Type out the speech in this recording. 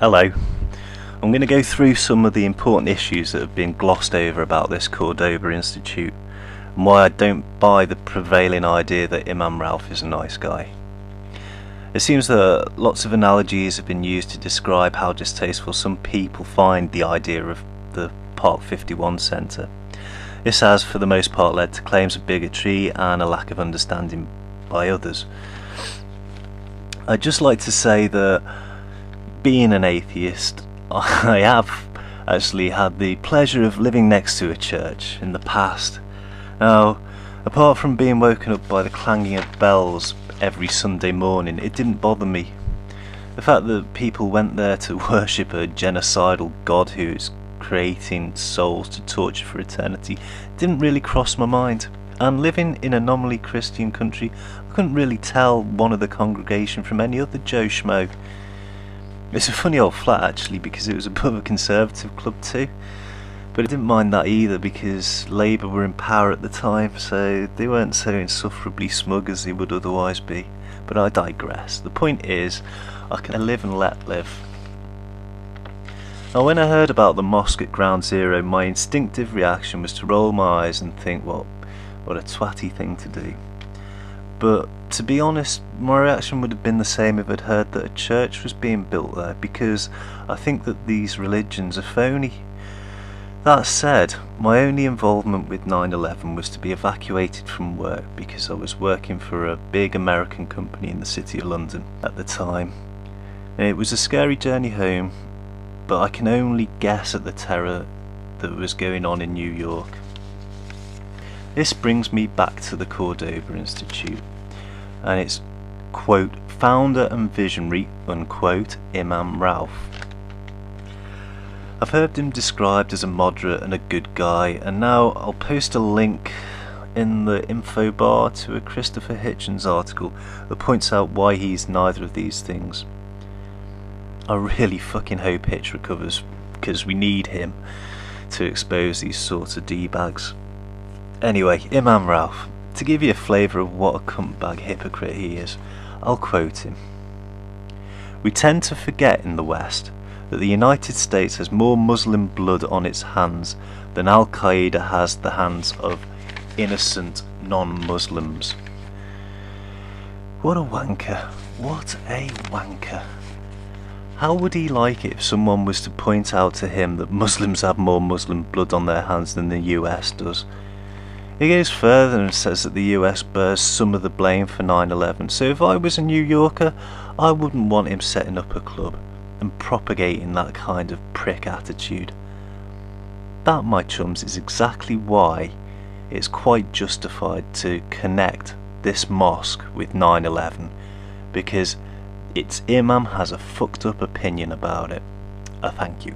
Hello. I'm going to go through some of the important issues that have been glossed over about this Cordoba Institute and why I don't buy the prevailing idea that Imam Ralph is a nice guy. It seems that lots of analogies have been used to describe how distasteful some people find the idea of the Park 51 Centre. This has for the most part led to claims of bigotry and a lack of understanding by others. I'd just like to say that being an atheist, I have actually had the pleasure of living next to a church in the past. Now, apart from being woken up by the clanging of bells every Sunday morning, it didn't bother me. The fact that people went there to worship a genocidal god who is creating souls to torture for eternity didn't really cross my mind. And living in a nominally Christian country, I couldn't really tell one of the congregation from any other Joe Schmo. It's a funny old flat actually, because it was above a Conservative club too. But I didn't mind that either because Labour were in power at the time, so they weren't so insufferably smug as they would otherwise be. But I digress. The point is, I can live and let live. Now, when I heard about the mosque at Ground Zero, my instinctive reaction was to roll my eyes and think, what a twatty thing to do. But to be honest, my reaction would have been the same if I'd heard that a church was being built there, because I think that these religions are phony. That said, my only involvement with 9/11 was to be evacuated from work because I was working for a big American company in the City of London at the time. And it was a scary journey home, but I can only guess at the terror that was going on in New York. This brings me back to the Cordoba Institute and its, quote, founder and visionary, unquote, Imam Ralph. I've heard him described as a moderate and a good guy, and now I'll post a link in the info bar to a Christopher Hitchens article that points out why he's neither of these things. I really fucking hope Hitch recovers, because we need him to expose these sorts of D-bags. Anyway, Imam Ralph, to give you a flavour of what a cuntbag hypocrite he is, I'll quote him. "We tend to forget in the West that the United States has more Muslim blood on its hands than Al-Qaeda has the hands of innocent non-Muslims." What a wanker. What a wanker. How would he like it if someone was to point out to him that Muslims have more Muslim blood on their hands than the US does? He goes further and says that the US bears some of the blame for 9/11, so if I was a New Yorker, I wouldn't want him setting up a club and propagating that kind of prick attitude. That, my chums, is exactly why it's quite justified to connect this mosque with 9/11, because its imam has a fucked up opinion about it. Thank you.